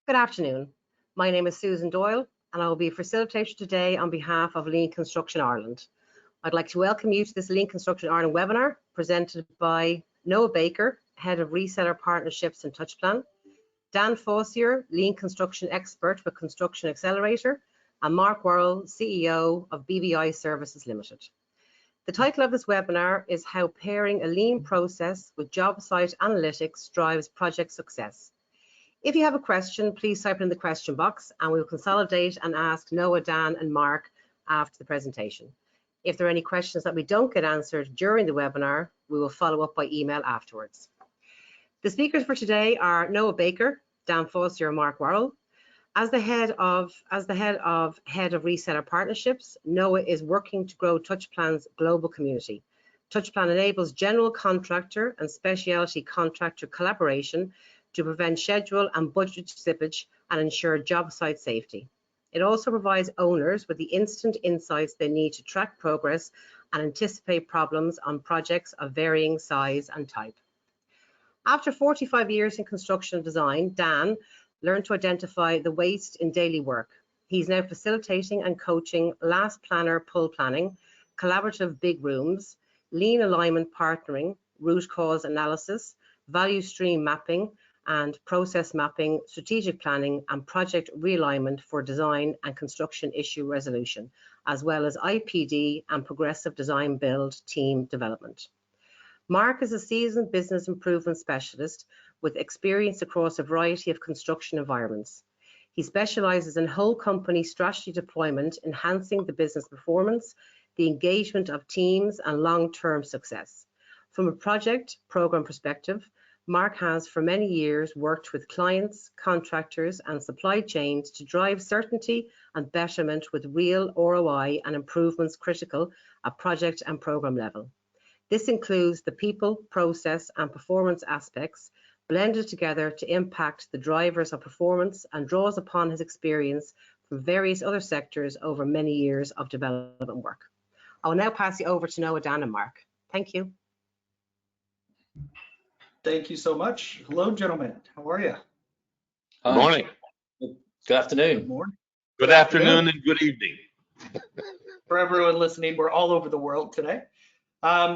Good afternoon. My name is Susan Doyle and I will be a facilitator today on behalf of Lean Construction Ireland. I'd like to welcome you to this Lean Construction Ireland webinar presented by Noah Baker, Head of Reseller Partnerships and Touchplan, Dan Fossier, Lean Construction Expert with Construction Accelerator, and Mark Worrell, CEO of BVI Services Limited. The title of this webinar is How Pairing a Lean Process with Jobsite Analytics Drives Project Success. If you have a question, please type it in the question box and we will consolidate and ask Noah, Dan and Mark after the presentation. If there are any questions that we don't get answered during the webinar, we will follow up by email afterwards. The speakers for today are Noah Baker, Dan Fossier and Mark Worrell. As the head of Reseller Partnerships, Noah is working to grow Touchplan's global community. Touchplan enables general contractor and specialty contractor collaboration to prevent schedule and budget slippage and ensure job site safety. It also provides owners with the instant insights they need to track progress and anticipate problems on projects of varying size and type. After 45 years in construction design, Dan learned to identify the waste in daily work. He's now facilitating and coaching last planner pull planning, collaborative big rooms, lean alignment partnering, root cause analysis, value stream mapping, and process mapping, strategic planning, and project realignment for design and construction issue resolution, as well as IPD and progressive design build team development. Mark is a seasoned business improvement specialist with experience across a variety of construction environments. He specializes in whole company strategy deployment, enhancing the business performance, the engagement of teams, and long-term success. From a project program perspective, Mark has for many years worked with clients, contractors, and supply chains to drive certainty and betterment with real ROI and improvements critical at project and program level. This includes the people, process, and performance aspects blended together to impact the drivers of performance and draws upon his experience from various other sectors over many years of development work. I will now pass you over to Noah, Dan, and Mark. Thank you. Thank you so much. Hello, gentlemen. How are you? Good morning. Good afternoon. Good morning. Good afternoon and good evening. For everyone listening, we're all over the world today.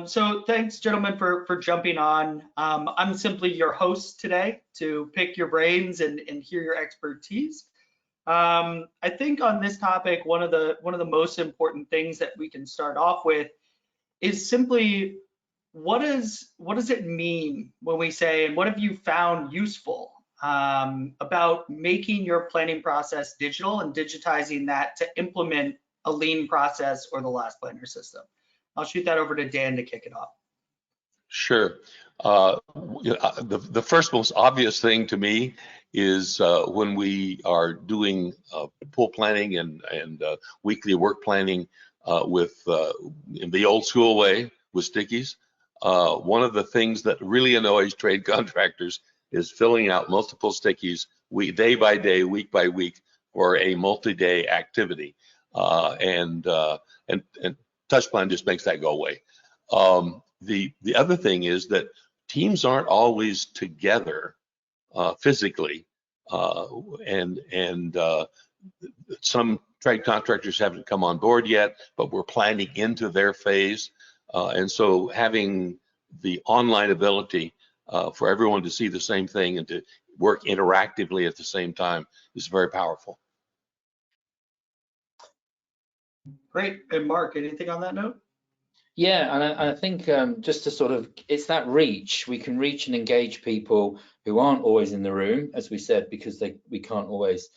So thanks, gentlemen, for jumping on. I'm simply your host today to pick your brains and hear your expertise. I think on this topic, one of the most important things that we can start off with is simply what does it mean when we say, and what have you found useful about making your planning process digital and digitizing that to implement a lean process or the last planner system? I'll shoot that over to Dan to kick it off. Sure. The first most obvious thing to me is when we are doing pull planning and weekly work planning in the old school way with stickies. One of the things that really annoys trade contractors is filling out multiple stickies day by day, week by week for a multi-day activity. And Touchplan just makes that go away. The other thing is that teams aren't always together physically, and some trade contractors haven't come on board yet, but we're planning into their phase. And so having the online ability for everyone to see the same thing and to work interactively at the same time is very powerful. Great. And Mark, anything on that note? Yeah, and I think just to sort of, it's that reach. We can reach and engage people who aren't always in the room, as we said, because we can't always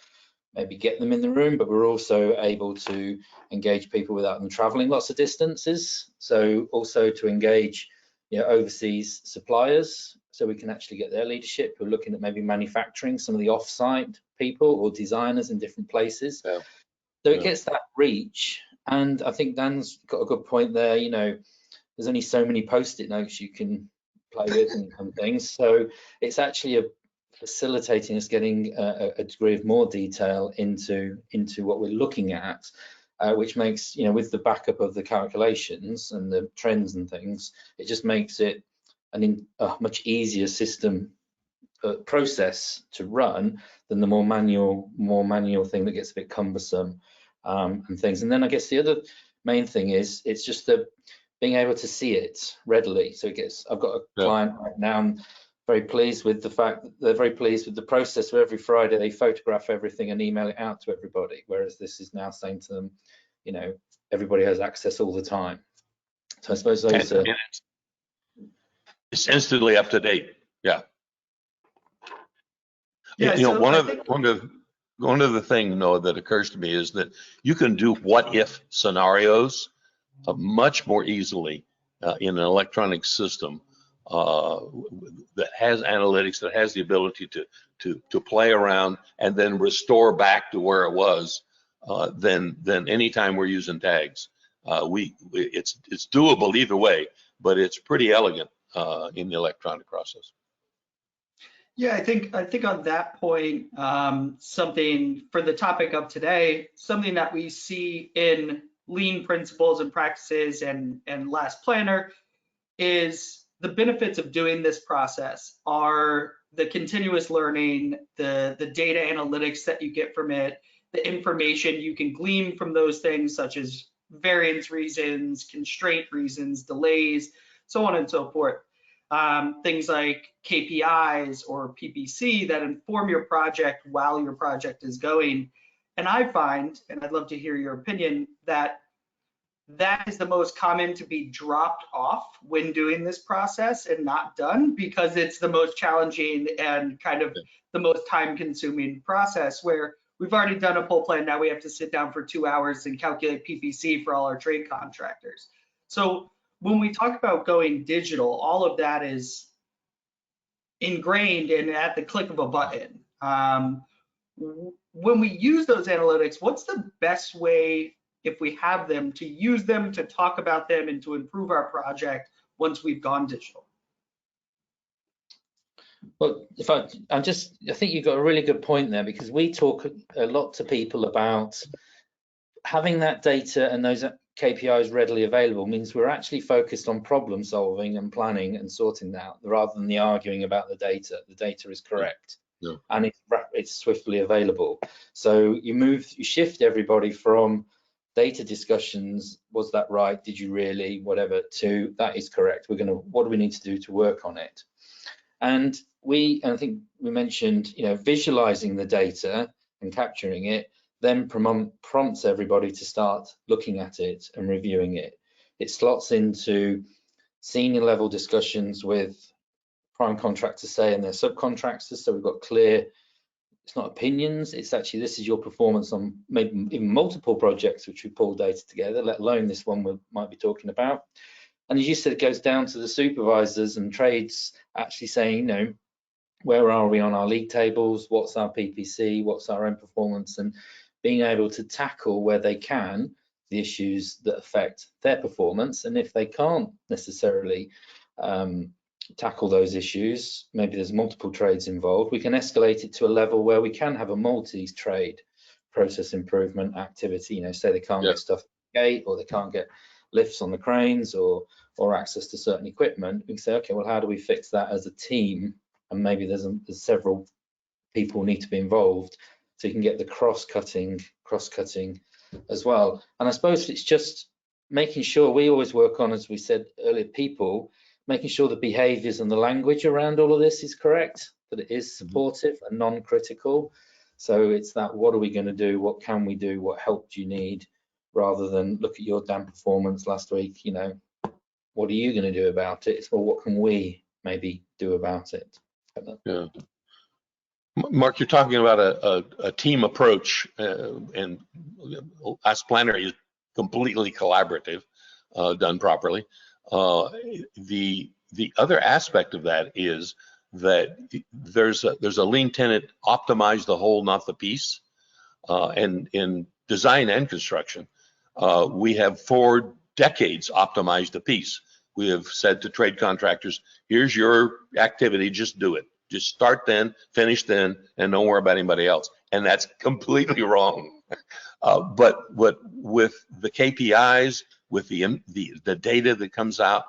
maybe get them in the room, but we're also able to engage people without them traveling lots of distances. So also to engage, overseas suppliers, so we can actually get their leadership. We're looking at maybe manufacturing some of the off-site people or designers in different places. Yeah. So it gets that reach. And I think Dan's got a good point there. There's only so many Post-it notes you can play with and things. So it's actually facilitating us getting a degree of more detail into what we're looking at, which makes, with the backup of the calculations and the trends and things, it just makes it a much easier system process to run than the more manual thing that gets a bit cumbersome and things. And then I guess the other main thing is it's just the being able to see it readily. So I've got a client right now, I'm very pleased with the fact that they're very pleased with the process where every Friday they photograph everything and email it out to everybody, whereas this is now saying to them, you know, everybody has access all the time. So I suppose those are... It's instantly up to date. Yeah. Yeah, you know, so one of the thing, Noah, that occurs to me is that you can do what if scenarios much more easily in an electronic system that has analytics, that has the ability to play around and then restore back to where it was than any time we're using tags. It's doable either way, but it's pretty elegant in the electronic process. Yeah, I think on that point, something for the topic of today, something that we see in lean principles and practices and Last Planner is the benefits of doing this process are the continuous learning, the data analytics that you get from it, the information you can glean from those things such as variance reasons, constraint reasons, delays, so on and so forth. Things like KPIs or PPC that inform your project while your project is going. And I find, and I'd love to hear your opinion, that is the most common to be dropped off when doing this process and not done, because it's the most challenging and kind of the most time consuming process, where we've already done a pull plan. Now we have to sit down for 2 hours and calculate PPC for all our trade contractors. So when we talk about going digital, all of that is ingrained and at the click of a button. When we use those analytics, what's the best way, if we have them, to use them, to talk about them, and to improve our project once we've gone digital? Well, I think you've got a really good point there, because we talk a lot to people about having that data and those KPIs readily available means we're actually focused on problem solving and planning and sorting that out, rather than the arguing about the data. The data is correct. Yeah. And it's swiftly available. So you shift everybody from data discussions, was that right, did you really, whatever, to that is correct, what do we need to do to work on it? And I think we mentioned, you know, visualizing the data and capturing it then prompts everybody to start looking at it and reviewing it. It slots into senior level discussions with prime contractors, say, and their subcontractors. So we've got clear, it's not opinions, it's actually, this is your performance on maybe even multiple projects which we pull data together, let alone this one we might be talking about. And as you said, it goes down to the supervisors and trades actually saying, you know, where are we on our league tables? What's our PPC? What's our own performance? And being able to tackle where they can the issues that affect their performance. And if they can't necessarily tackle those issues, maybe there's multiple trades involved, we can escalate it to a level where we can have a multi-trade process improvement activity. You know, say they can't get stuff at the gate, or they can't get lifts on the cranes, or access to certain equipment. We can say, okay, well, how do we fix that as a team? And maybe there's several people need to be involved, so you can get the cross-cutting as well. And I suppose it's just making sure, we always work on, as we said earlier, people, making sure the behaviors and the language around all of this is correct, that it is supportive and non-critical. So it's that, what are we going to do? What can we do? What help do you need? Rather than look at your damn performance last week, you know, what are you going to do about it? It's, well, what can we maybe do about it? Yeah. Mark, you're talking about a team approach, and Last Planner is completely collaborative, done properly. The other aspect of that is that there's a lean tenet, optimize the whole, not the piece. And in design and construction, we have for decades optimized the piece. We have said to trade contractors, here's your activity, just do it. Just start then, finish then, and don't worry about anybody else. And that's completely wrong. But with the KPIs, with the data that comes out,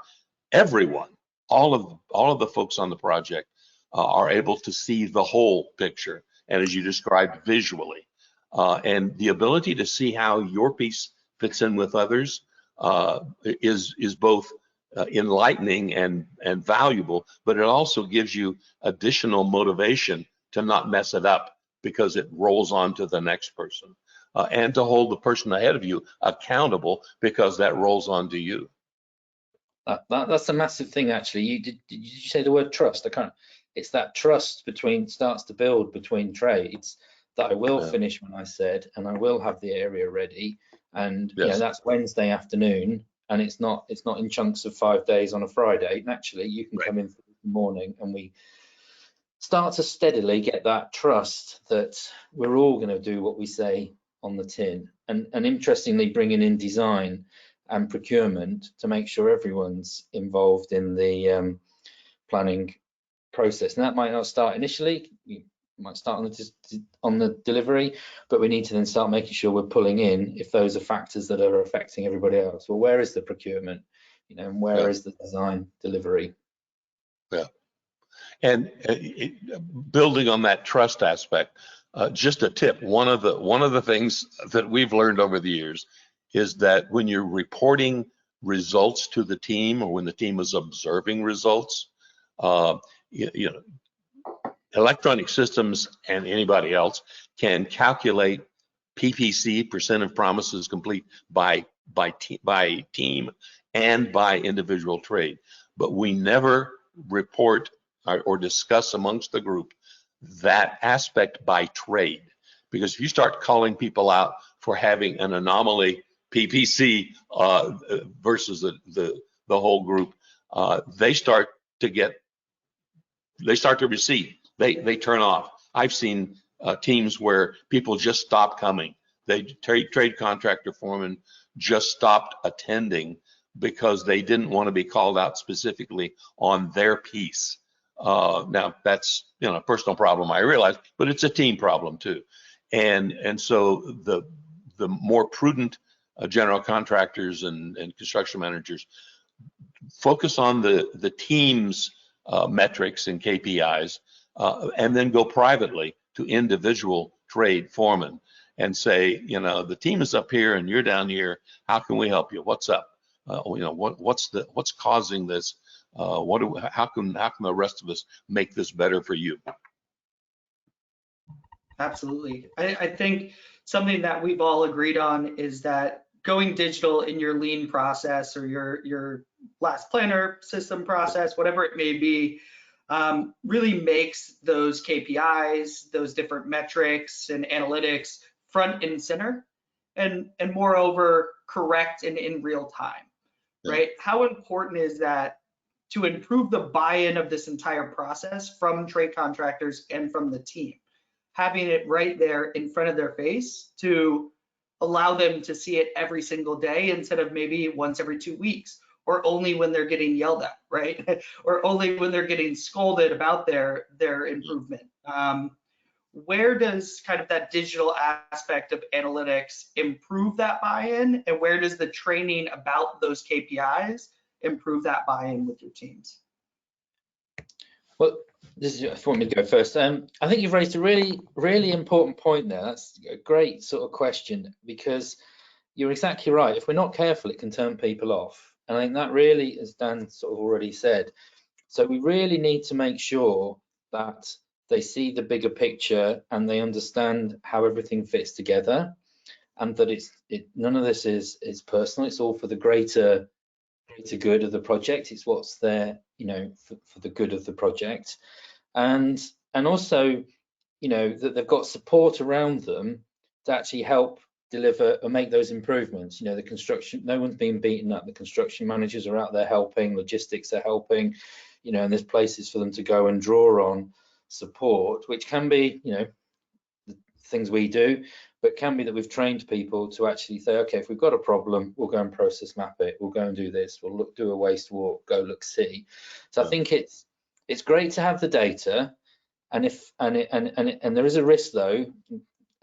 everyone, all of the folks on the project are able to see the whole picture, and as you described, visually. And the ability to see how your piece fits in with others is both enlightening and valuable, but it also gives you additional motivation to not mess it up because it rolls on to the next person, and to hold the person ahead of you accountable because that rolls on to you. That's a massive thing, actually. Did you say the word trust? It's that trust starts to build between trades, that I will finish when I said, and I will have the area ready. And Yes. that's Wednesday afternoon, and it's not in chunks of 5 days on a Friday. Naturally, you can come in for the morning, and we start to steadily get that trust that we're all going to do what we say on the tin. And interestingly, bringing in design and procurement to make sure everyone's involved in the planning process. And that might not start initially, you might start on the delivery, but we need to then start making sure we're pulling in if those are factors that are affecting everybody else. Well, where is the procurement, and where is the design delivery? Yeah. And building on that trust aspect, just a tip, one of the things that we've learned over the years is that when you're reporting results to the team, or when the team is observing results, electronic systems and anybody else can calculate PPC, percent of promises complete, by team and by individual trade, but we never report or discuss amongst the group that aspect by trade, because if you start calling people out for having an anomaly PPC versus the whole group, they start to recede. They turn off. I've seen teams where people just stop coming. Trade contractor foremen just stopped attending because they didn't want to be called out specifically on their piece. Now that's a personal problem, I realize, but it's a team problem too. And so the more prudent general contractors and construction managers focus on the team's metrics and KPIs, and then go privately to individual trade foremen and say, the team is up here and you're down here. How can we help you? What's up? What's causing this? How can the rest of us make this better for you? Absolutely. I think something that we've all agreed on is that going digital in your lean process, or your last planner system process, whatever it may be, really makes those KPIs, those different metrics and analytics front and center, and moreover correct and in real time, right? How important is that to improve the buy-in of this entire process from trade contractors and from the team? Having it right there in front of their face to allow them to see it every single day instead of maybe once every 2 weeks, or only when they're getting yelled at, right? Or only when they're getting scolded about their improvement. Where does kind of that digital aspect of analytics improve that buy-in, and where does the training about those KPIs improve that buy-in with your teams? Well, this is if you want me to go first. I think you've raised a really, really important point there. That's a great sort of question, because you're exactly right. If we're not careful, it can turn people off. And I think that really, as Dan sort of already said, so we really need to make sure that they see the bigger picture and they understand how everything fits together, and that none of this is personal. It's all for the greater good of the project. It's what's there, for the good of the project, and also, that they've got support around them to actually help deliver or make those improvements. The construction, no one's being beaten up. The construction managers are out there helping, logistics are helping, and there's places for them to go and draw on support, which can be, the things we do, but can be that we've trained people to actually say, okay, if we've got a problem, we'll go and process map it, we'll go and do this, we'll do a waste walk, go look, see. So I think it's great to have the data, and there is a risk though,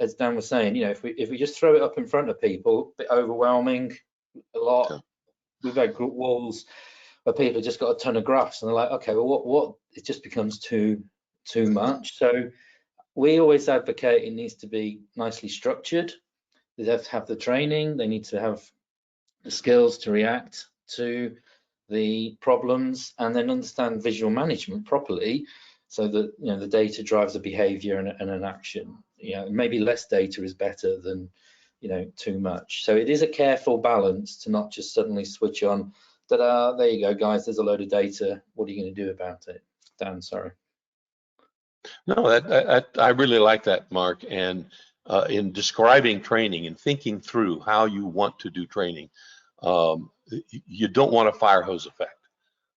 as Dan was saying, if we just throw it up in front of people, a bit overwhelming, a lot. Yeah. We've had group walls where people have just got a ton of graphs and they're like, okay, well, what? It just becomes too too much. So we always advocate it needs to be nicely structured. They have to have the training, they need to have the skills to react to the problems, and then understand visual management properly, so that the data drives a behavior and an action. Maybe less data is better than too much. So it is a careful balance to not just suddenly switch on, ta-da, there you go guys, there's a load of data, what are you going to do about it? Dan, sorry. No, I really like that, Mark. And in describing training and thinking through how you want to do training, you don't want a fire hose effect,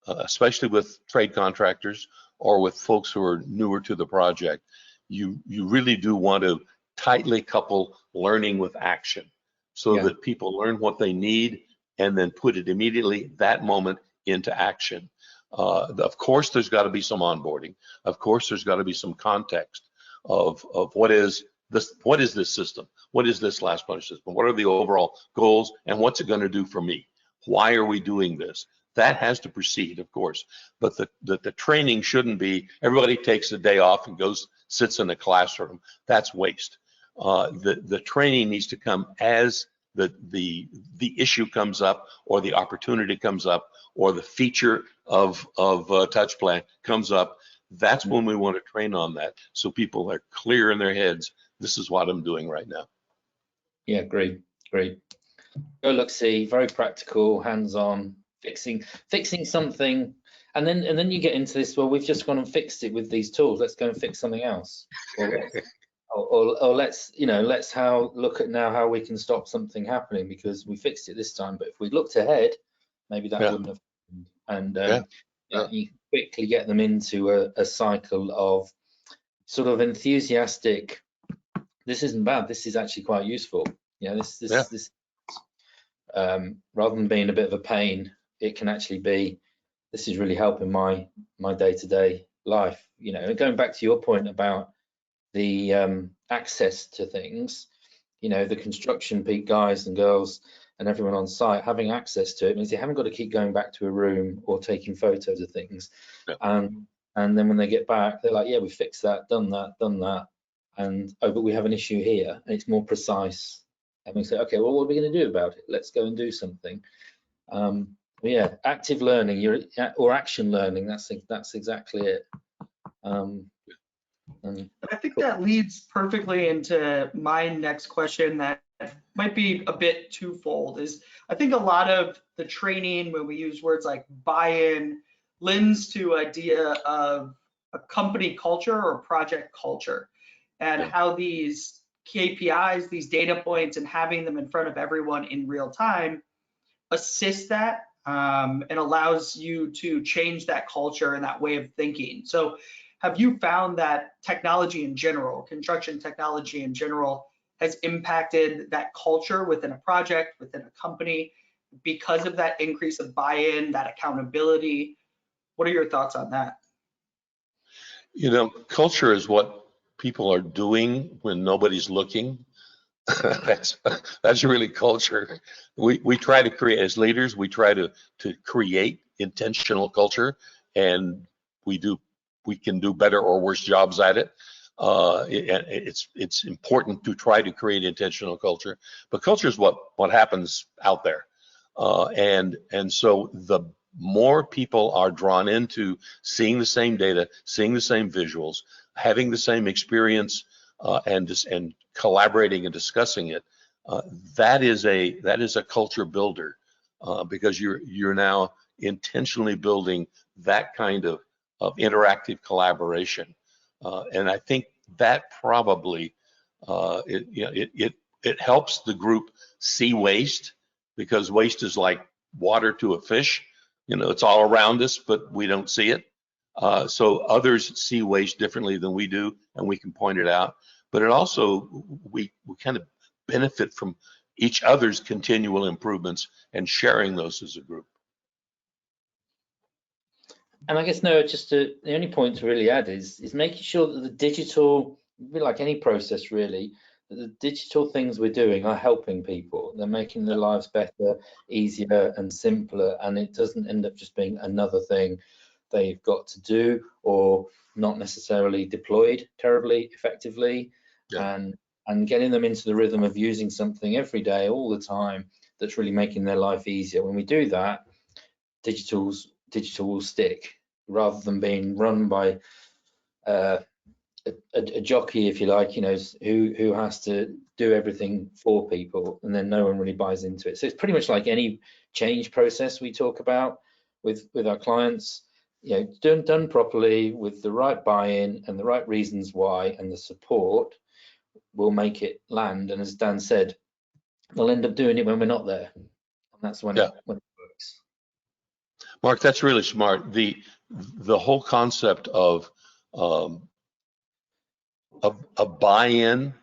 especially with trade contractors or with folks who are newer to the project. You really do want to tightly couple learning with action, so that people learn what they need and then put it immediately that moment into action. Of course, there's got to be some onboarding. Of course, there's got to be some context of what is this system? What is this last mile system? What are the overall goals, and what's it going to do for me? Why are we doing this? That has to proceed, of course, but the training shouldn't be everybody takes a day off and sits in a classroom. That's waste. The training needs to come as the issue comes up, or the opportunity comes up, or the feature of touch plan comes up. That's when we want to train on that, so people are clear in their heads. This is what I'm doing right now. Yeah, great. Go look, see, very practical, hands-on, fixing something, and then you get into this. Well, we've just gone and fixed it with these tools. Let's go and fix something else. Or let's look at now how we can stop something happening, because we fixed it this time, but if we looked ahead, maybe that wouldn't have happened. And you quickly get them into a cycle of sort of enthusiastic, this isn't bad, this is actually quite useful. This rather than being a bit of a pain, it can actually be, this is really helping my day-to-day life. Going back to your point about the access to things, the construction peak guys and girls and everyone on site having access to it means they haven't got to keep going back to a room or taking photos of things. And then when they get back, they're like, yeah, we fixed that, done that, and oh, but we have an issue here, and it's more precise. And we say, okay, well, what are we going to do about it? Let's go and do something. Yeah, active learning, or action learning. That's exactly it. I think that leads perfectly into my next question that might be a bit twofold. Is I think a lot of the training, when we use words like buy-in, lends to idea of a company culture or project culture, and how these KPIs, these data points, and having them in front of everyone in real time assist that, and allows you to change that culture and that way of thinking. So have you found that technology in general, construction technology in general, has impacted that culture within a project, within a company, because of that increase of buy-in, that accountability? What are your thoughts on that? Culture is what people are doing when nobody's looking. That's really culture. We try to create, as leaders, we try to create intentional culture, and we can do better or worse jobs at it. It's important to try to create intentional culture, but culture is what happens out there, and so the more people are drawn into seeing the same data, seeing the same visuals, having the same experience, and collaborating and discussing it, that is a culture builder, because you're now intentionally building that kind of interactive collaboration, and I think that probably it helps the group see waste, because waste is like water to a fish. It's all around us, but we don't see it. So others see waste differently than we do, and we can point it out. But it also, we kind of benefit from each other's continual improvements and sharing those as a group. And I guess, no, the only point to really add is making sure that the digital, like any process really, that the digital things we're doing are helping people. They're making their lives better, easier and simpler, and it doesn't end up just being another thing they've got to do, or not necessarily deployed terribly effectively, Yeah. and getting them into the rhythm of using something every day, all the time, that's really making their life easier. When we do that, digital will stick, rather than being run by a jockey, if you like, who has to do everything for people, and then no one really buys into it. So it's pretty much like any change process we talk about with our clients, done properly with the right buy-in and the right reasons why, and the support will make it land. And as Dan said, they'll end up doing it when we're not there, and that's when Yeah. it works. Mark, that's really smart. The whole concept of a buy-in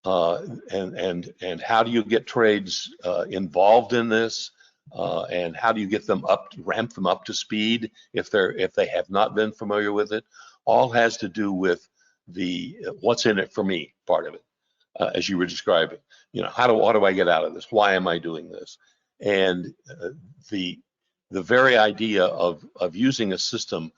and how do you get trades involved in this, and how do you get them ramp them up to speed if they have not been familiar with it, all has to do with the what's in it for me part of it, as you were describing. What do I get out of this? Why am I doing this? And the very idea of using a system,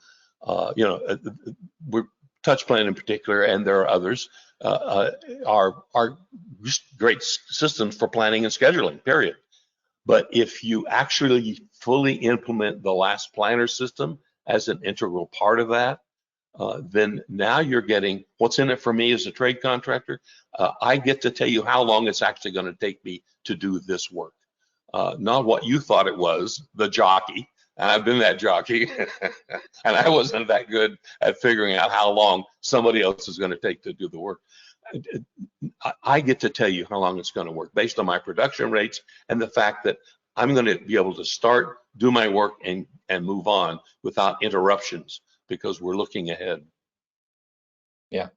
we're TouchPlan in particular, and there are others, are just great systems for planning and scheduling, period. But if you actually fully implement the last planner system as an integral part of that, then now you're getting what's in it for me as a trade contractor. I get to tell you how long it's actually going to take me to do this work, not what you thought it was, the jockey. And I've been that jockey, and I wasn't that good at figuring out how long somebody else is going to take to do the work. I get to tell you how long it's going to work based on my production rates and the fact that I'm going to be able to start, do my work, and move on without interruptions because we're looking ahead. Yeah.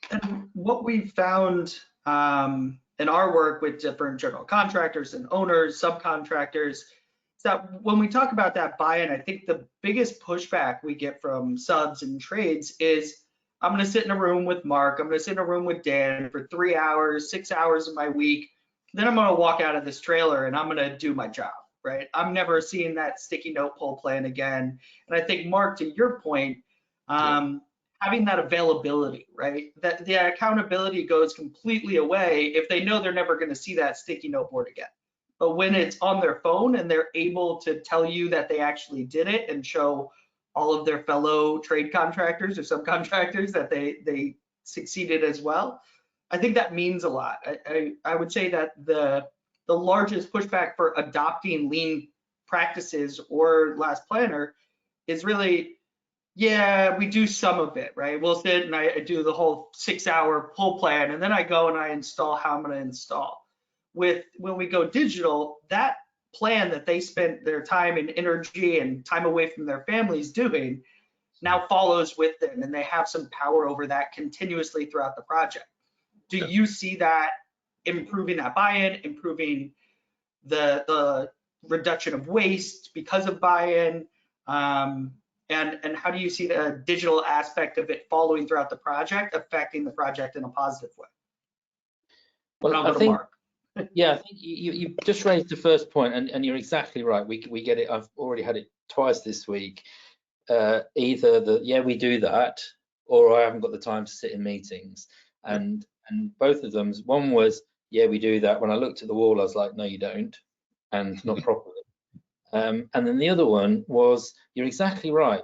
And what we found in our work with different general contractors and owners, subcontractors, that when we talk about that buy-in, I think the biggest pushback we get from subs and trades is, I'm going to sit in a room with Mark, I'm going to sit in a room with Dan for 3 hours, 6 hours of my week, then I'm going to walk out of this trailer and I'm going to do my job, right? I'm never seeing that sticky note pull plan again. And I think, Mark, to your point, having that availability, right? That the accountability goes completely away if they know they're never going to see that sticky note board again. But when it's on their phone and they're able to tell you that they actually did it and show all of their fellow trade contractors or subcontractors that they succeeded as well, I think that means a lot. I would say that the largest pushback for adopting lean practices or last planner is really, yeah, we do some of it, right? We'll sit and I do the whole 6-hour pull plan, and then I go and I install how I'm going to install. When we go digital, that plan that they spent their time and energy and time away from their families doing now follows with them, and they have some power over that continuously throughout the project. Do you see that improving that buy-in, improving the reduction of waste because of buy-in? And how do you see the digital aspect of it following throughout the project, affecting the project in a positive way? Well, I think, yeah, I think you just raised the first point, and you're exactly right. We get it. I've already had it twice this week. Either we do that, or I haven't got the time to sit in meetings. And both of them, one was, yeah, we do that. When I looked at the wall, I was like, no, you don't, and not properly. And then the other one was, you're exactly right.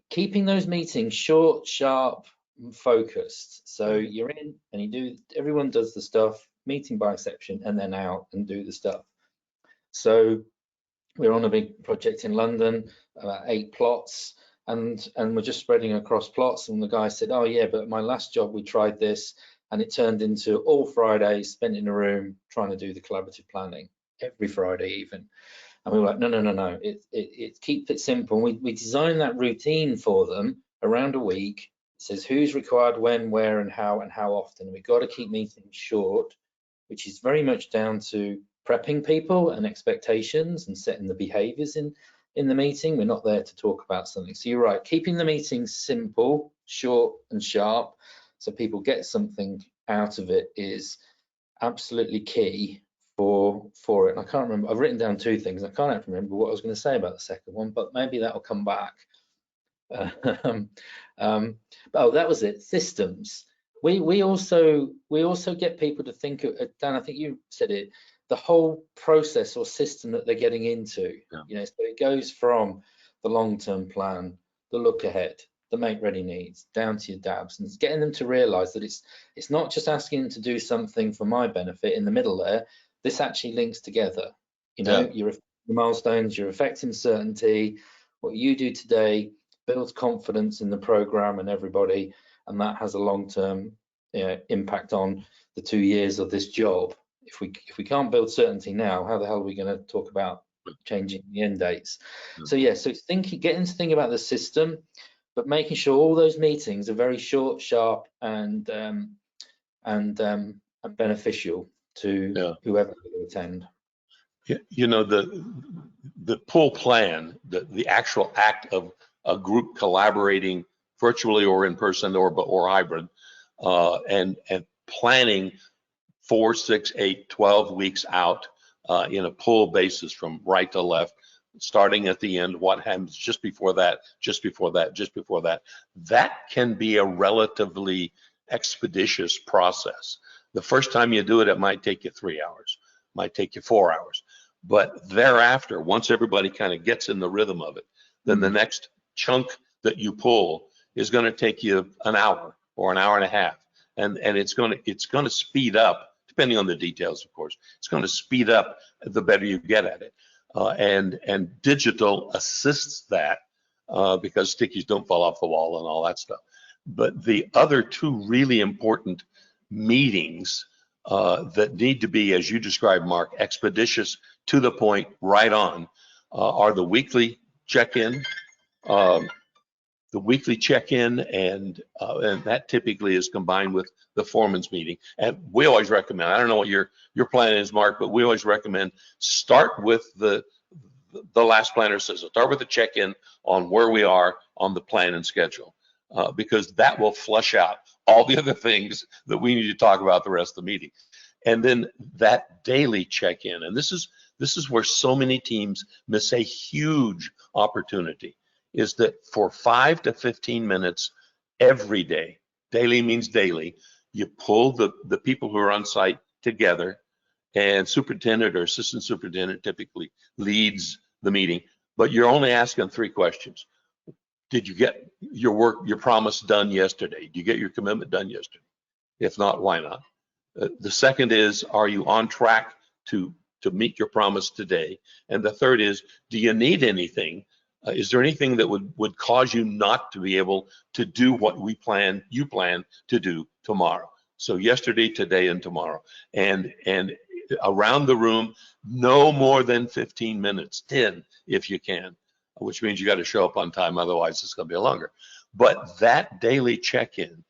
Keeping those meetings short, sharp, focused. So you're in and everyone does the stuff, meeting by exception, and then out and do the stuff. So we're on a big project in London, about 8 plots, and we're just spreading across plots. And the guy said, oh yeah, but my last job we tried this, and it turned into all Fridays spent in a room trying to do the collaborative planning, every Friday even. And we were like, no, it keep it simple. We designed that routine for them around a week. It says who's required when, where, and how often. We've got to keep meetings short, which is very much down to prepping people and expectations and setting the behaviors in the meeting. We're not there to talk about something. So you're right, keeping the meetings simple, short, and sharp, so people get something out of it is absolutely key for it. And I can't remember, I've written down 2 things. I can't remember what I was going to say about the second one, but maybe that'll come back. Oh, that was it. Systems. We also get people to think of, Dan, I think you said it, the whole process or system that they're getting into. Yeah. You know, so it goes from the long-term plan, the look ahead, the make ready needs, down to your dabs, and it's getting them to realize that it's not just asking them to do something for my benefit in the middle there. This actually links together. You know, Yeah. your milestones, you're affecting certainty. What you do today builds confidence in the program and everybody, and that has a long-term impact on the 2 years of this job. If we can't build certainty now, how the hell are we going to talk about changing the end dates? So yeah, so it's getting to think about the system, but making sure all those meetings are very short, sharp, and beneficial to whoever will attend. You know, the pull plan, the actual act of a group collaborating virtually or in person or hybrid, and planning 4, 6, 8, 12 weeks out in a pull basis from right to left, starting at the end, what happens just before that, just before that, just before that. That can be a relatively expeditious process. The first time you do it, it might take you 3 hours, might take you 4 hours. But thereafter, once everybody kind of gets in the rhythm of it, then the next chunk that you pull is going to take you an hour or an hour and a half. And it's going to speed up, depending on the details, of course. It's going to speed up the better you get at it. And digital assists that because stickies don't fall off the wall and all that stuff. But the other two really important meetings that need to be, as you described, Mark, expeditious, to the point, right on, are the weekly check-in. The weekly check-in, and that typically is combined with the foreman's meeting. And we always recommend, I don't know what your plan is, Mark, but we always recommend start with the last planner says, start with the check-in on where we are on the plan and schedule, because that will flush out all the other things that we need to talk about the rest of the meeting. And then that daily check-in, and this is where so many teams miss a huge opportunity, is that for 5 to 15 minutes every day, daily means daily, you pull the people who are on site together, and superintendent or assistant superintendent typically leads the meeting, but you're only asking 3 questions. Did you get your promise done yesterday? Did you get your commitment done yesterday? If not, why not? The second is, are you on track to meet your promise today? And the third is, do you need anything? Is there anything that would cause you not to be able to do what you plan to do tomorrow? So yesterday, today, and tomorrow. And around the room, no more than 15 minutes, 10 if you can, which means you got to show up on time, otherwise it's going to be longer. But that daily check-in,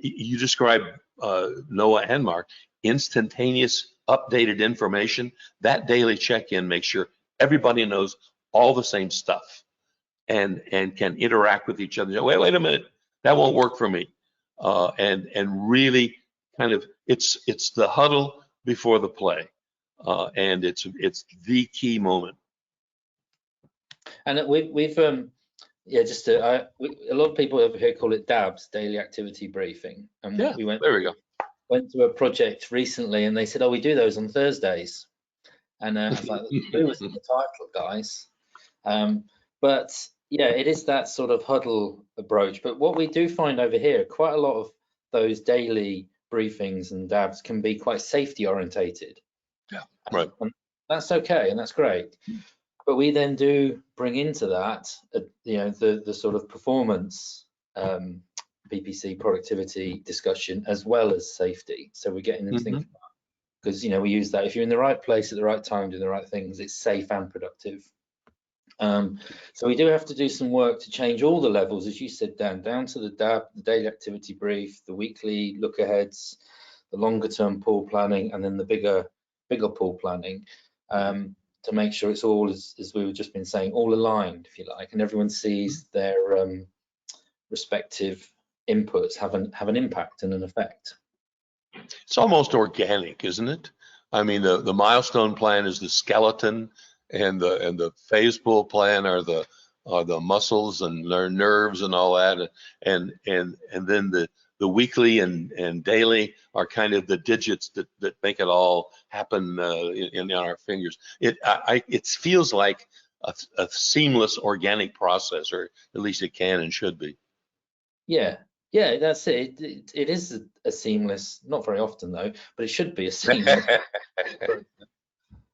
you describe, Noah and Mark, instantaneous updated information. That daily check-in makes sure everybody knows all the same stuff and can interact with each other. Wait a minute, that won't work for me. And really kind of, it's the huddle before the play. And it's the key moment. And we've yeah, just a lot of people over here call it DABS, daily activity briefing. And Yeah, we there we go. Went to a project recently, and they said, "Oh, we do those on Thursdays." And I was like, "Who was in the title, guys?" But yeah, it is that sort of huddle approach. But what we do find over here, quite a lot of those daily briefings and DABs can be quite safety orientated. Yeah, right. And that's okay, and that's great. But we then do bring into that, the sort of performance PPC productivity discussion as well as safety. So we're getting them to think about, because we use that. If you're in the right place at the right time doing the right things, it's safe and productive. So we do have to do some work to change all the levels, as you said, down to the DAB, the daily activity brief, the weekly look aheads, the longer term pool planning, and then the bigger pool planning. To make sure it's all, as we were just been saying, all aligned, if you like, and everyone sees their respective inputs have an impact and an effect. It's almost organic, isn't it? I mean, the milestone plan is the skeleton, and the phase pool plan are the the muscles and their nerves and all that, and then the weekly and daily are kind of the digits that make it all happen in our fingers. It feels like a seamless organic process, or at least it can and should be. Yeah, that's it. It is a seamless, not very often though, but it should be a seamless.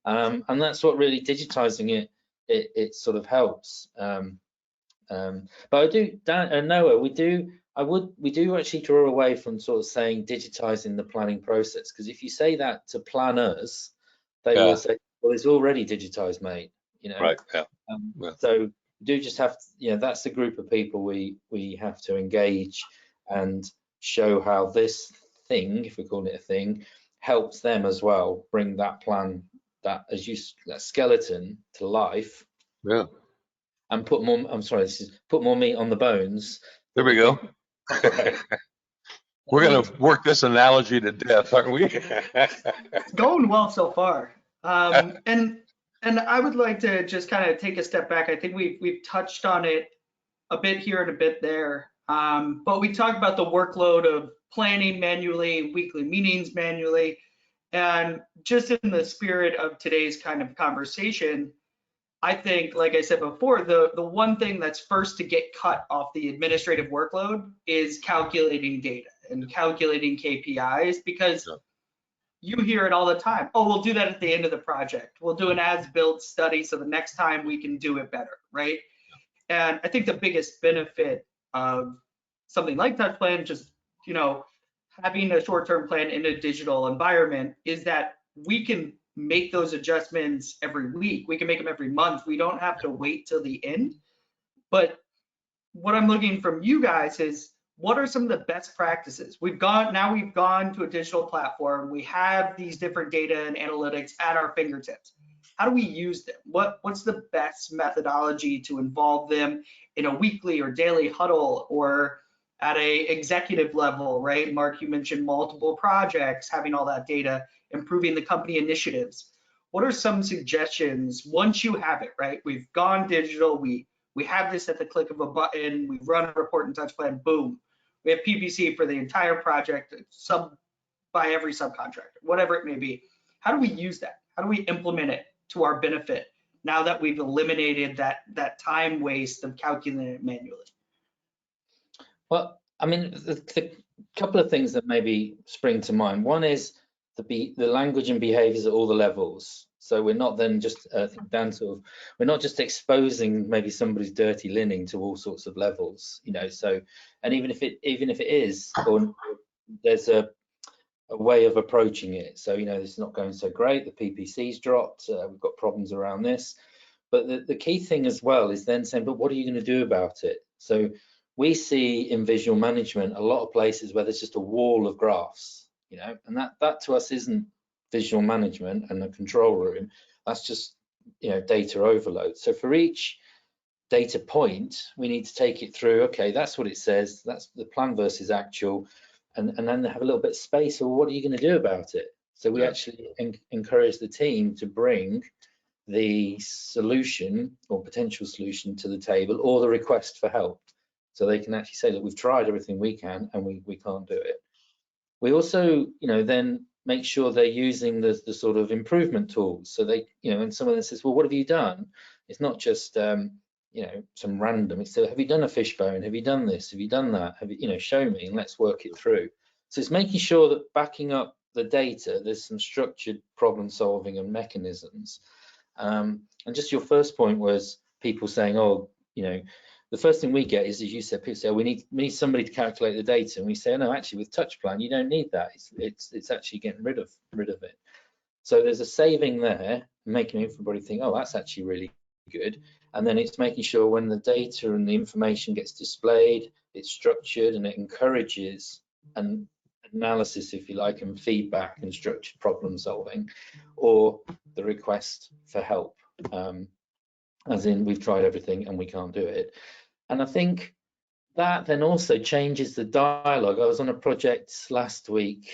And that's what really digitizing it sort of helps. But I do, Noah, we do actually draw away from sort of saying digitizing the planning process, because if you say that to planners, they will say, well, it's already digitized, mate. Right. Yeah. So we do just have to, that's the group of people we have to engage and show how this thing, if we call it a thing, helps them as well bring that plan, that skeleton to life. Yeah. And put more, put more meat on the bones. There we go. We're going to work this analogy to death, aren't we? It's going well so far. And I would like to just kind of take a step back. I think we've touched on it a bit here and a bit there. But we talked about the workload of planning manually, weekly meetings manually. And just in the spirit of today's kind of conversation, I think, like I said before, the one thing that's first to get cut off the administrative workload is calculating data and calculating KPIs, because you hear it all the time. Oh, we'll do that at the end of the project. We'll do an as-built study so the next time we can do it better, right? And I think the biggest benefit of something like TouchPlan, just having a short-term plan in a digital environment, is that we can make those adjustments every week. We can make them every month. We don't have to wait till the end. But what I'm looking from you guys is, what are some of the best practices? We've gone to a digital platform. We have these different data and analytics at our fingertips. How do we use them? What's the best methodology to involve them in a weekly or daily huddle, or at a executive level, right? Mark, you mentioned multiple projects, having all that data, improving the company initiatives. What are some suggestions once you have it, right? We've gone digital, we have this at the click of a button, we run a report in TouchPlan, boom. We have PPC for the entire project, by every subcontractor, whatever it may be. How do we use that? How do we implement it to our benefit now that we've eliminated that time waste of calculating it manually? Well, I mean, the couple of things that maybe spring to mind. One is the language and behaviors at all the levels. So we're not then just we're not just exposing maybe somebody's dirty linen to all sorts of levels, So, and even if it is, or there's a way of approaching it. So it's not going so great. The PPC's dropped. We've got problems around this. But the key thing as well is then saying, but what are you going to do about it? So we see in visual management a lot of places where there's just a wall of graphs, and that to us isn't visual management and a control room. That's just data overload. So for each data point, we need to take it through. Okay, that's what it says. That's the plan versus actual, and then have a little bit of space. Or what are you going to do about it? So we actually encourage the team to bring the solution or potential solution to the table, or the request for help. So they can actually say that we've tried everything we can and we can't do it. We also, then make sure they're using the sort of improvement tools. So they, and some of them says, well, what have you done? It's not just, some random. It's have you done a fishbone? Have you done this? Have you done that? Have you, show me and let's work it through. So it's making sure that backing up the data, there's some structured problem solving and mechanisms. And just your first point was people saying, oh, the first thing we get is, as you said, people say, oh, we need somebody to calculate the data, and we say, oh, no, actually with TouchPlan you don't need that. It's actually getting rid of it. So there's a saving there, making everybody think, oh, that's actually really good. And then it's making sure when the data and the information gets displayed, it's structured and it encourages an analysis, if you like, and feedback and structured problem solving, or the request for help, as in we've tried everything and we can't do it. And I think that then also changes the dialogue. I was on a project last week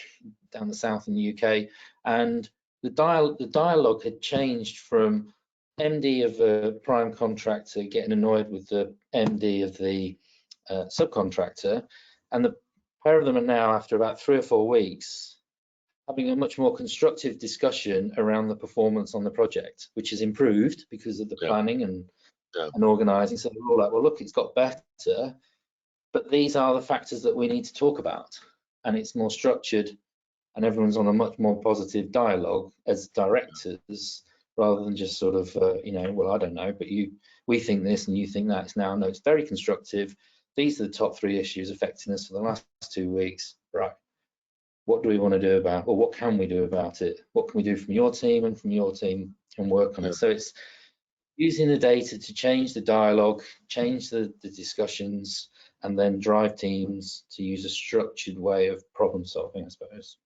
down the south in the UK, and the dialogue had changed from MD of a prime contractor getting annoyed with the MD of the subcontractor, and the pair of them are now, after about 3 or 4 weeks, having a much more constructive discussion around the performance on the project, which has improved because of the planning and organising. So they're all like, well, look, it's got better, but these are the factors that we need to talk about, and it's more structured, and everyone's on a much more positive dialogue as directors, rather than just sort of, well, I don't know, but we think this and you think that. No, it's very constructive. These are the top 3 issues affecting us for the last 2 weeks. Right. What do we want to do about, or what can we do about it? What can we do from your team and from your team and work on it? So it's using the data to change the dialogue, change the discussions, and then drive teams to use a structured way of problem solving, I suppose.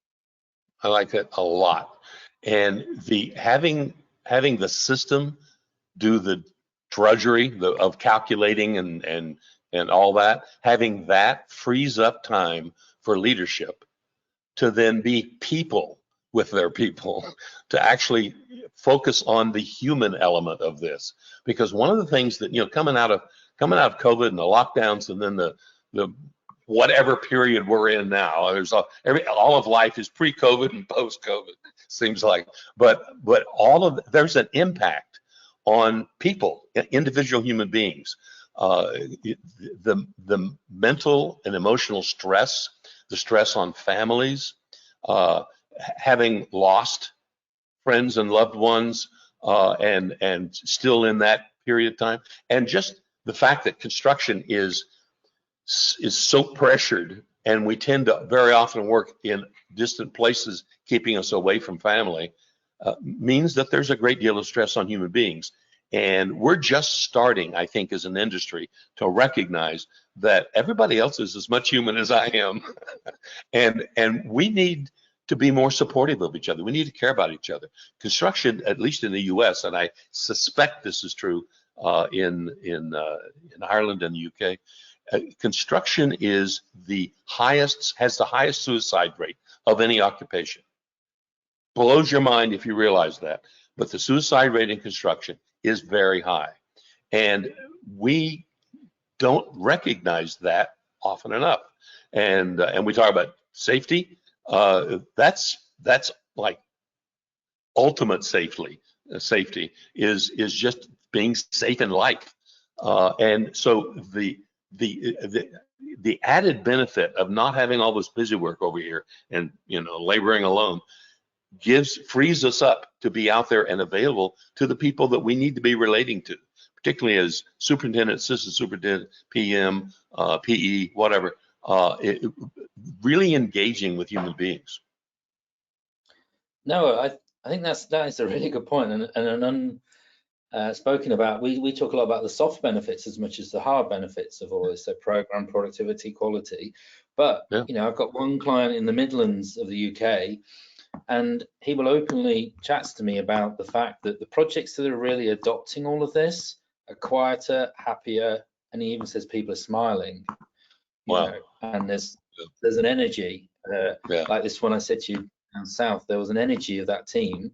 I like that a lot. And having the system do the drudgery of calculating and all that, having that frees up time for leadership to then be people with their people, to actually focus on the human element of this. Because one of the things that, coming out of COVID and the lockdowns, and then the whatever period we're in now, there's all of life is pre-COVID and post-COVID, seems like, but there's an impact on people, individual human beings. The mental and emotional stress, the stress on families, having lost friends and loved ones, and still in that period of time, and just the fact that construction is so pressured, and we tend to very often work in distant places, keeping us away from family, means that there's a great deal of stress on human beings. And we're just starting, I think, as an industry to recognize that everybody else is as much human as I am. and we need to be more supportive of each other. We need to care about each other. Construction, at least in the US, and I suspect this is true in Ireland and the UK, construction has the highest suicide rate of any occupation. Blows your mind if you realize that. But the suicide rate in construction is very high. And we don't recognize that often enough. And we talk about safety. That's like ultimate safety is just being safe in life. And so the added benefit of not having all this busy work over here and laboring alone frees us up to be out there and available to the people that we need to be relating to, particularly as superintendent, assistant superintendent, PM, PE, whatever, really engaging with human beings. No, I think that is a really good point, and an unspoken about. We talk a lot about the soft benefits as much as the hard benefits of all this, so program productivity, quality. But I've got one client in the Midlands of the UK, and he will openly chats to me about the fact that the projects that are really adopting all of this are quieter, happier, and he even says people are smiling. Wow. And there's an energy like this one I said to you down south. There was an energy of that team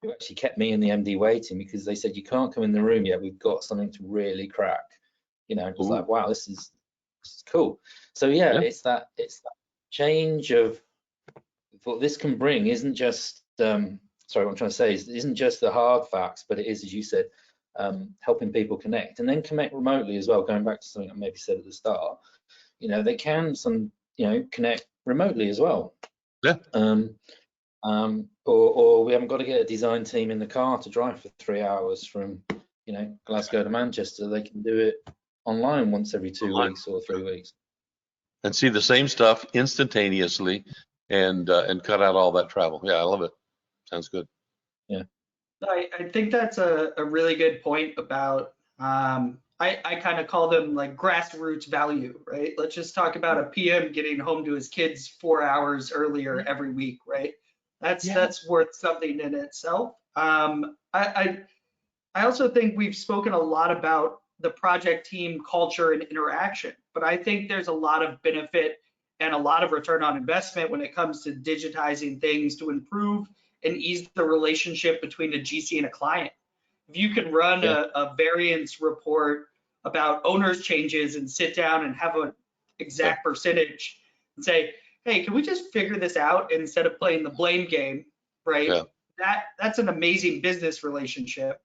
who actually kept me and the MD waiting, because they said, you can't come in the room yet, we've got something to really crack. It was like, wow, this is cool. So it's that change of what this can bring isn't just sorry, what I'm trying to say is it isn't just the hard facts, but it is, as you said, helping people connect, and then connect remotely as well. Going back to something I maybe said at the start, they can connect remotely as well. Or we haven't got to get a design team in the car to drive for 3 hours from Glasgow to Manchester. They can do it online once every 2 weeks or 3 weeks, and see the same stuff instantaneously, and cut out all that travel. I love it. Sounds good. I think that's a really good point about I kind of call them like grassroots value, right? Let's just talk about a PM getting home to his kids 4 hours earlier every week, right? That's worth something in itself. I also think we've spoken a lot about the project team culture and interaction, but I think there's a lot of benefit and a lot of return on investment when it comes to digitizing things to improve and ease the relationship between a GC and a client. if you can run a variance report about owner's changes and sit down and have an exact percentage and say, hey, can we just figure this out instead of playing the blame game, right? Yeah. That's an amazing business relationship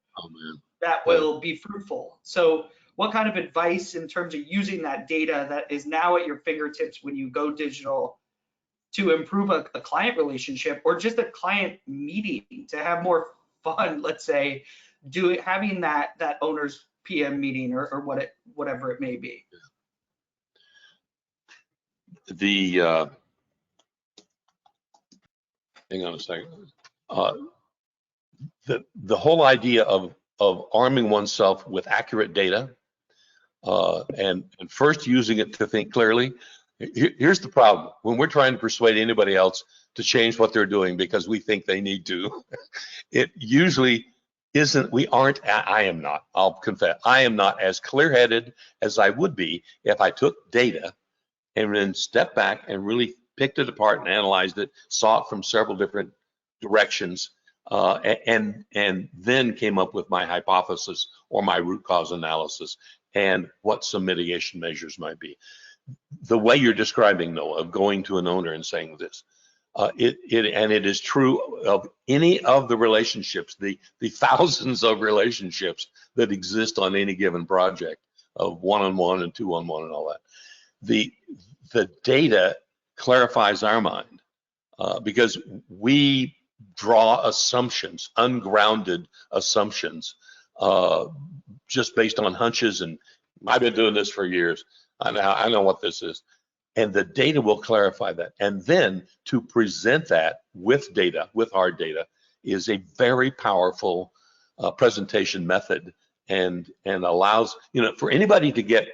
that Yeah. will be fruitful. So what kind of advice in terms of using that data that is now at your fingertips when you go digital to improve a client relationship or just a client meeting to have more fun, let's say, having that owner's PM meeting or whatever it may be. Hang on a second. The whole idea of arming oneself with accurate data and first using it to think clearly. Here's the problem. When we're trying to persuade anybody else to change what they're doing because we think they need to, it usually isn't. I am not, I'll confess, I am not as clear-headed as I would be if I took data and then stepped back and really picked it apart and analyzed it, saw it from several different directions, and then came up with my hypothesis or my root cause analysis and what some mitigation measures might be. The way you're describing, Noah, of going to an owner and saying this, it is true of any of the relationships, the thousands of relationships that exist on any given project of one-on-one and two-on-one and all that. The data clarifies our mind because we draw assumptions, ungrounded assumptions, just based on hunches. And I've been doing this for years. I know what this is. And the data will clarify that. And then to present that with data, with hard data, is a very powerful presentation method and allows, for anybody to get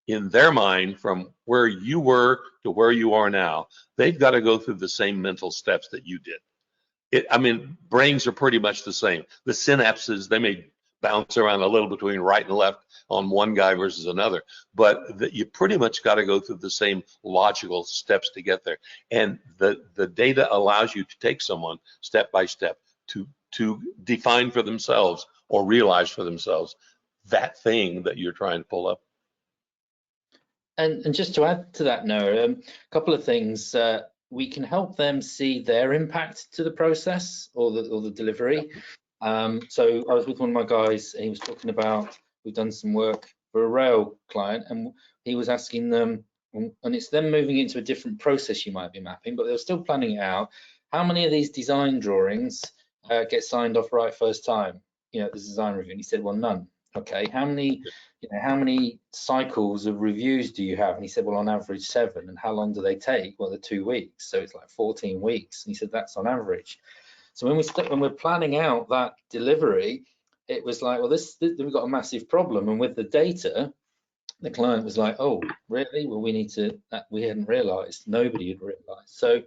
in their mind from where you were to where you are now, they've got to go through the same mental steps that you did. Brains are pretty much the same. The synapses, they may bounce around a little between right and left on one guy versus another, but you pretty much got to go through the same logical steps to get there. And the data allows you to take someone step by step to define for themselves or realize for themselves that thing that you're trying to pull up. And just to add to that, Noah, a couple of things. We can help them see their impact to the process or the delivery. So I was with one of my guys, and he was talking about, we've done some work for a rail client, and he was asking them, and it's them moving into a different process you might be mapping, but they're still planning it out. How many of these design drawings get signed off right first time? The design review. And he said, well, none. Okay, how many cycles of reviews do you have? And he said, well, on average 7. And how long do they take? Well, they're 2 weeks, so it's like 14 weeks. And he said that's on average. So when we're planning out that delivery, it was like, well, we've got a massive problem. And with the data, the client was like, oh, really? Well, we hadn't realized, nobody had realized. So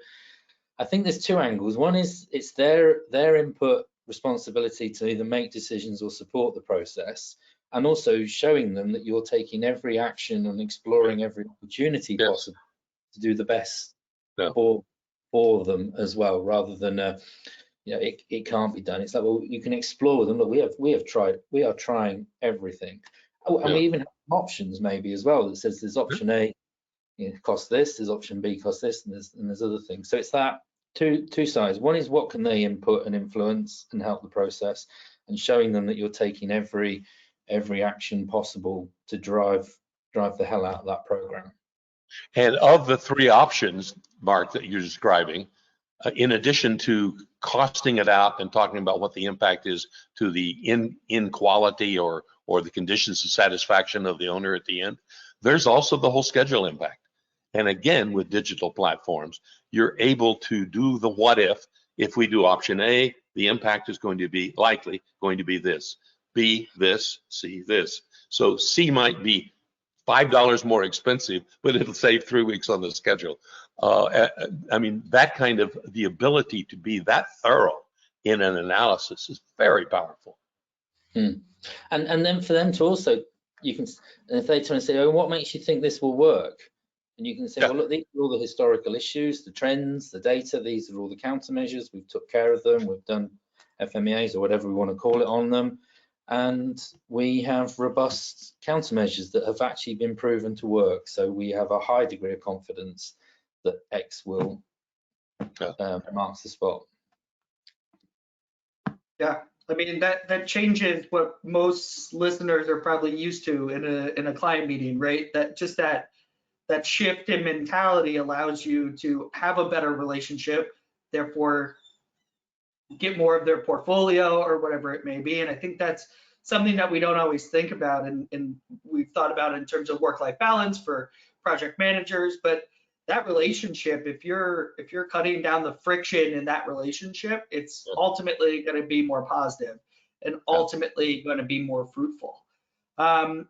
I think there's 2 angles. One is it's their input responsibility to either make decisions or support the process, and also showing them that you're taking every action and exploring every opportunity possible to do the best for them as well, rather than it can't be done. It's like, well, you can explore them. Look, we are trying everything. And we even have options maybe as well that says there's option A, cost this, there's option B, cost this, and there's other things. So it's that two sides. One is what can they input and influence and help the process, and showing them that you're taking every action possible to drive the hell out of that program. And of the 3 options, Mark, that you're describing, in addition to costing it out and talking about what the impact is to the inequality or the conditions of satisfaction of the owner at the end, there's also the whole schedule impact. And again, with digital platforms, you're able to do the what if we do option A, the impact is likely going to be this, B, this, C, this. So C might be $5 more expensive, but it'll save 3 weeks on the schedule. That kind of the ability to be that thorough in an analysis is very powerful. And then for them to also, if they turn and say, oh, what makes you think this will work? And you can say, well, look, these are all the historical issues, the trends, the data, these are all the countermeasures. We've took care of them. We've done FMEAs or whatever we want to call it on them. and we have robust countermeasures that have actually been proven to work. So we have a high degree of confidence that X will mark the spot. Yeah, I mean, that changes what most listeners are probably used to in a client meeting, right? That shift in mentality allows you to have a better relationship, therefore get more of their portfolio or whatever it may be. And I think that's something that we don't always think about, and we've thought about in terms of work-life balance for project managers. But that relationship, if you're cutting down the friction in that relationship, it's ultimately going to be more positive and ultimately going to be more fruitful.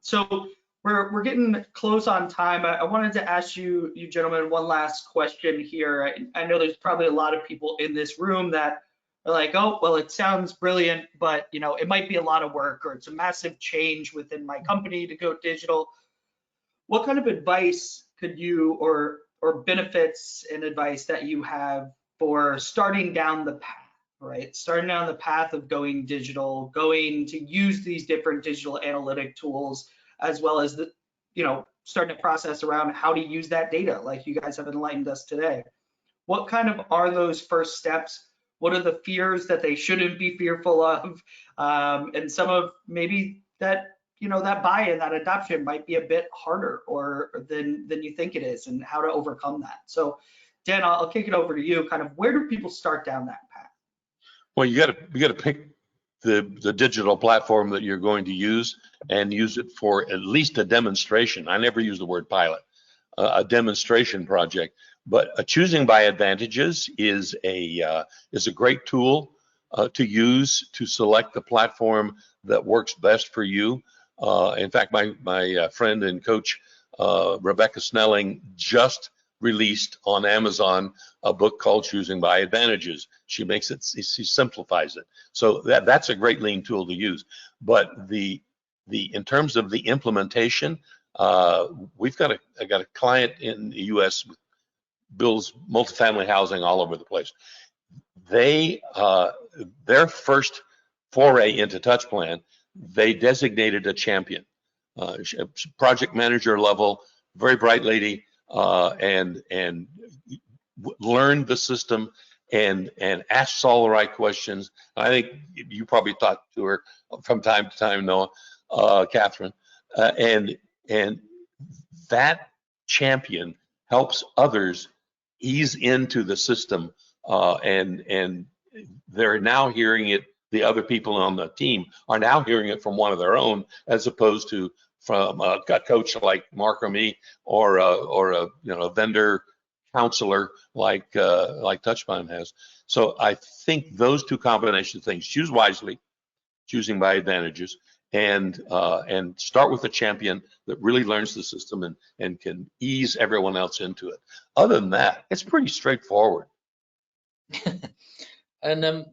So we're getting close on time. I wanted to ask you gentlemen one last question here. I know there's probably a lot of people in this room that are like, oh, well, it sounds brilliant, but it might be a lot of work, or it's a massive change within my company to go digital. What kind of advice could you, or benefits and advice that you have for starting down the path, right? Starting down the path of going digital, going to use these different digital analytic tools, as well as starting a process around how to use that data, like you guys have enlightened us today. What kind of are those first steps? What are the fears that they shouldn't be fearful of? And some of maybe that that buy-in, that adoption might be a bit harder than you think it is, and how to overcome that. So Dan, I'll kick it over to you. Kind of where do people start down that path? Well, you got to pick the digital platform that you're going to use, and use it for at least a demonstration. I never use the word pilot, a demonstration project. But choosing by advantages is a great tool to use to select the platform that works best for you. In fact, my friend and coach Rebecca Snelling just released on Amazon a book called Choosing by Advantages. She simplifies it. So that's a great lean tool to use. But in terms of the implementation, I got a client in the U.S. builds multifamily housing all over the place. Their first foray into TouchPlan, they designated a champion, project manager level, very bright lady, and learned the system and asked all the right questions. I think you probably talked to her from time to time, Noah, Catherine, and that champion helps others ease into the system, and they're now hearing it. The other people on the team are now hearing it from one of their own, as opposed to from a coach like Mark or me, or a vendor counselor like TouchPlan has. So I think those two combination of things: choose wisely, choosing by advantages, and start with a champion that really learns the system and can ease everyone else into it. Other than that, it's pretty straightforward. And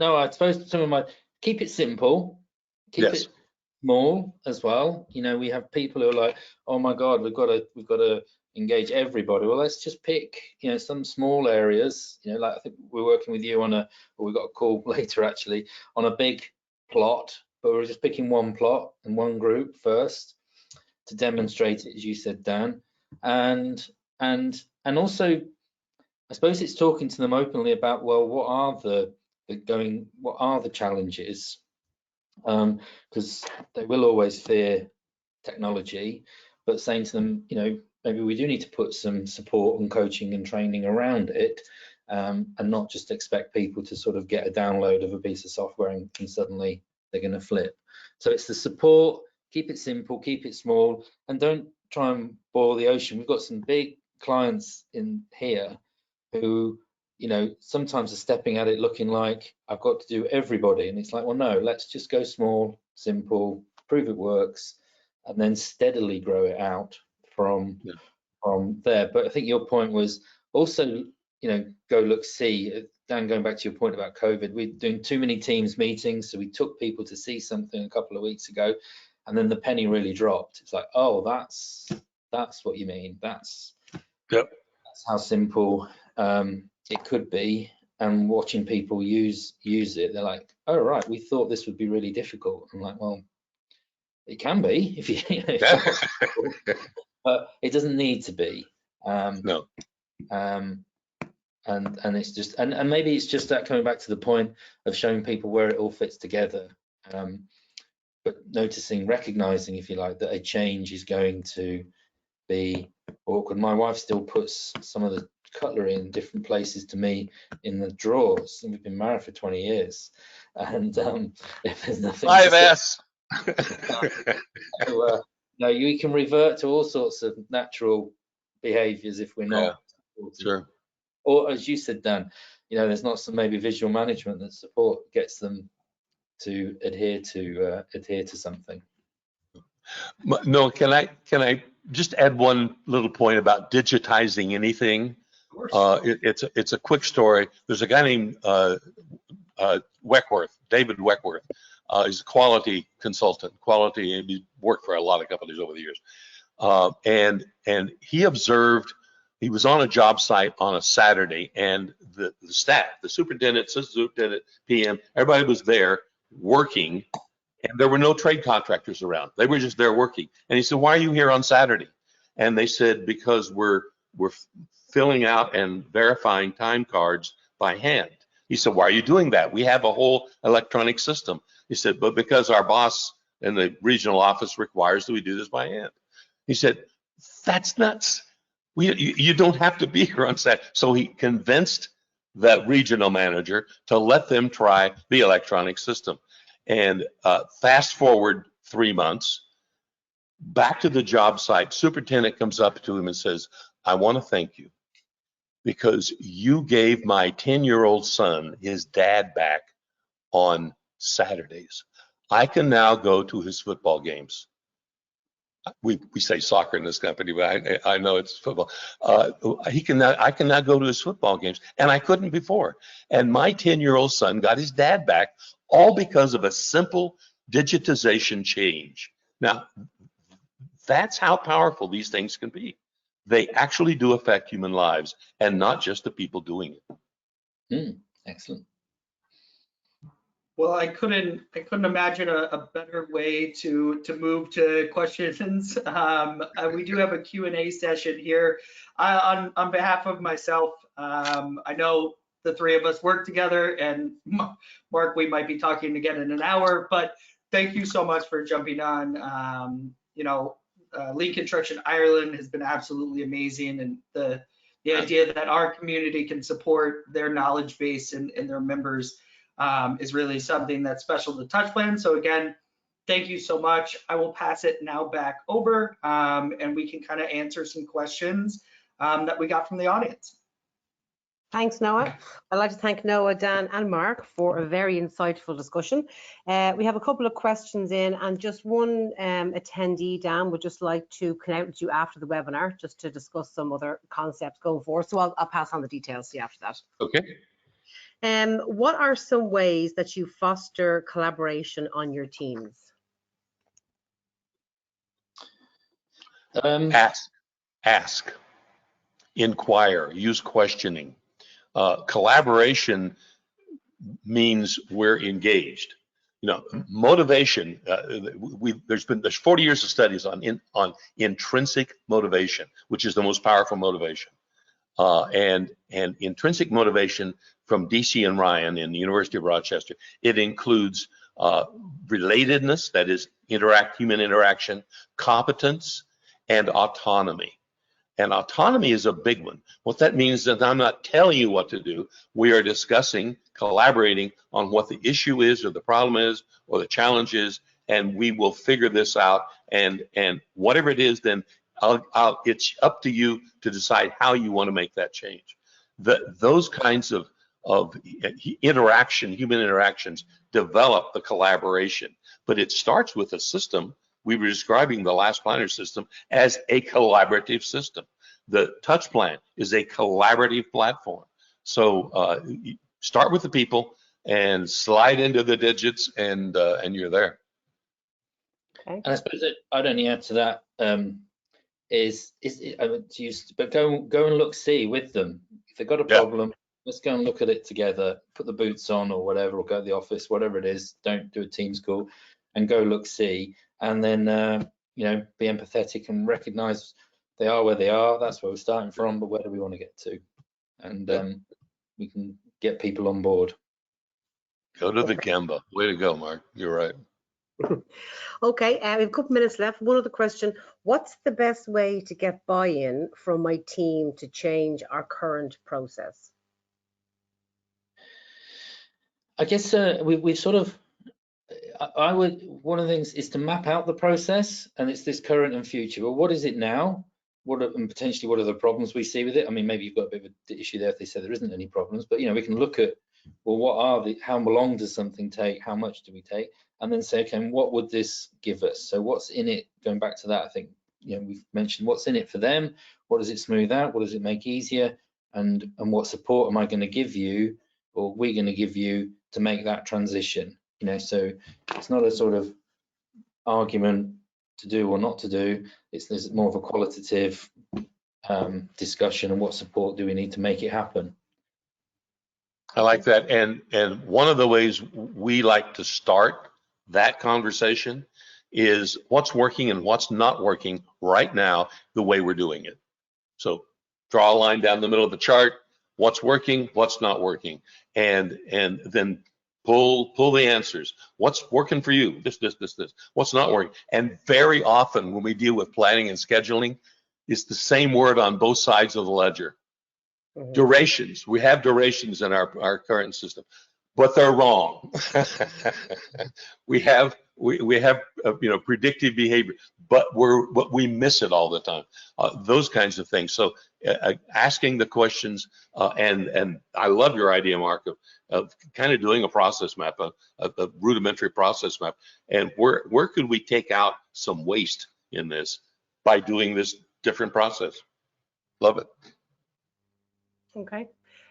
I suppose some of my keep it simple, keep it small as well. We have people who are like, oh my God, we've got to engage everybody. Well, let's just pick some small areas. Like I think we're working with you we've got a call later actually on a big plot, but we're just picking one plot and one group first to demonstrate it, as you said, Dan, and also I suppose it's talking to them openly about, well, what are the challenges? Because they will always fear technology, but saying to them, maybe we do need to put some support and coaching and training around it, and not just expect people to sort of get a download of a piece of software and suddenly they're going to flip. So it's the support, keep it simple, keep it small, and don't try and boil the ocean. We've got some big clients in here who sometimes are stepping at it looking like I've got to do everybody, and it's like, well, no, let's just go small, simple, prove it works, and then steadily grow it out from there. But I think your point was also go look, see. Dan, going back to your point about COVID, we're doing too many Teams meetings, so we took people to see something a couple of weeks ago, and then the penny really dropped. It's like, oh, that's what you mean. That's how simple it could be. and watching people use it, they're like, oh right, we thought this would be really difficult. I'm like, well, it can be if you, but it doesn't need to be. No. And it's just, and maybe it's just that coming back to the point of showing people where it all fits together, but recognizing, if you like, that a change is going to be awkward. My wife still puts some of the cutlery in different places to me in the drawers, and we've been married for 20 years. And if there's nothing, 5S. So, no, you can revert to all sorts of natural behaviors if we're not. Sure. Or as you said, Dan, there's not some maybe visual management that support gets them to adhere to something. No, can I just add one little point about digitizing anything? Of course. It's a quick story. There's a guy named Weckworth, David Weckworth. He's a quality consultant, and he's worked for a lot of companies over the years. And he observed, he was on a job site on a Saturday, and the staff, the superintendent, assistant superintendent, PM, everybody was there working, and there were no trade contractors around. They were just there working. And he said, "Why are you here on Saturday?" And they said, "Because we're filling out and verifying time cards by hand." He said, "Why are you doing that? We have a whole electronic system." He said, "But because our boss in the regional office requires that we do this by hand." He said, "That's nuts. You don't have to be here on Saturday." So he convinced that regional manager to let them try the electronic system. And fast forward 3 months, back to the job site, superintendent comes up to him and says, "I want to thank you because you gave my 10-year-old son his dad back on Saturdays. I can now go to his football games." We say soccer in this company, but I know it's football. I can now go to his football games, and I couldn't before. And my 10-year-old son got his dad back, all because of a simple digitization change. Now, that's how powerful these things can be. They actually do affect human lives, and not just the people doing it. Excellent. Well, I couldn't imagine a better way to move to questions. We do have a Q&A session here. On behalf of myself, I know the three of us work together, and Mark, we might be talking again in an hour, but thank you so much for jumping on. Lean Construction Ireland has been absolutely amazing, and the idea that our community can support their knowledge base and their members is really something that's special to TouchPlan. So again, thank you so much. I will pass it now back over, and we can kind of answer some questions that we got from the audience. Thanks, Noah. I'd like to thank Noah, Dan, and Mark for a very insightful discussion. We have a couple of questions in, and just one attendee, Dan, would just like to connect with you after the webinar just to discuss some other concepts going forward. So I'll pass on the details to you after that. Okay. What are some ways that you foster collaboration on your teams? Ask, inquire, use questioning. Collaboration means we're engaged. Motivation. There's 40 years of studies on intrinsic motivation, which is the most powerful motivation. And intrinsic motivation from DC and Ryan in the University of Rochester, it includes relatedness, that is human interaction, competence, and autonomy. And autonomy is a big one. What that means is that I'm not telling you what to do. We are discussing, collaborating on what the issue is, or the problem is, or the challenge is, and we will figure this out. And whatever it is, then it's up to you to decide how you want to make that change. Those kinds of human interactions develop the collaboration, but it starts with a system. We were describing the last planner system as a collaborative system. The TouchPlan is a collaborative platform. So start with the people and slide into the digits, and you're there. Okay. And I suppose that I'd only add to that but go and see with them. If they've got a problem, Let's go and look at it together, put the boots on or whatever, or go to the office, whatever it is. Don't do a Teams call, and go look, see, and then you know, be empathetic and recognize they are where they are. That's where we're starting from, but where do we want to get to? And we can get people on board. Go to the Gemba. Way to go, Mark. You're right. Okay, we have a couple minutes left. One other question. What's the best way to get buy-in from my team to change our current process? I guess we sort of, I would, one of the things is to map out the process, and it's this current and future. Well, what is it now? And potentially what are the problems we see with it? I mean, maybe you've got a bit of an issue there if they say there isn't any problems, but you know, we can look at, well, how long does something take? How much do we take? And then say, okay, what would this give us? So what's in it? Going back to that, I think, you know, we've mentioned what's in it for them. What does it smooth out? What does it make easier? And what support am I going to give you, or we're going to give you to make that transition? You know, so it's not a sort of argument to do or not to do. There's more of a qualitative discussion, and what support do we need to make it happen? I like that. And one of the ways we like to start that conversation is what's working and what's not working right now, the way we're doing it. So draw a line down the middle of the chart, what's working, what's not working, and then pull the answers. What's working for you? This. What's not working? And very often when we deal with planning and scheduling, it's the same word on both sides of the ledger. Mm-hmm. Durations. We have durations in our current system, but they're wrong. we have you know, predictive behavior, but we miss it all the time. Those kinds of things. So asking the questions, and I love your idea, Mark, of kind of doing a process map, a rudimentary process map, and where could we take out some waste in this by doing this different process? Love it. Okay.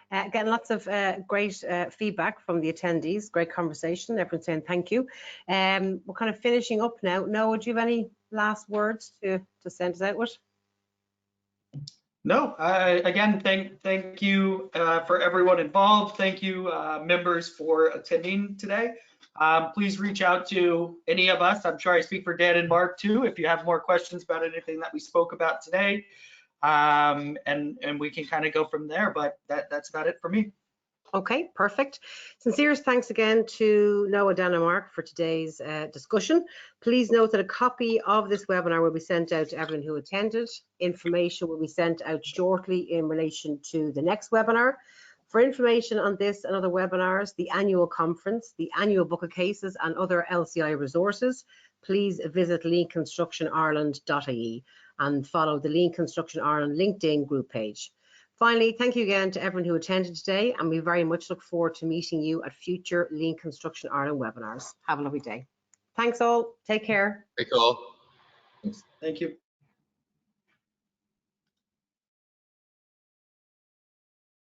Getting lots of great feedback from the attendees. Great conversation. Everyone's saying thank you. We're kind of finishing up now. Noah, do you have any last words to send us out with? No. Again, thank you for everyone involved. Thank you, members, for attending today. Please reach out to any of us. I'm sure I speak for Dan and Mark too, if you have more questions about anything that we spoke about today. And we can kind of go from there, but that's about it for me. Okay, perfect. Sincerest thanks again to Noah, Dan, and Mark for today's discussion. Please note that a copy of this webinar will be sent out to everyone who attended. Information will be sent out shortly in relation to the next webinar. For information on this and other webinars, the annual conference, the annual book of cases, and other LCI resources, please visit leanconstructionireland.ie and follow the Lean Construction Ireland LinkedIn group page. Finally, thank you again to everyone who attended today, and we very much look forward to meeting you at future Lean Construction Ireland webinars. Have a lovely day. Thanks all. Take care. Thank you all. Thank you.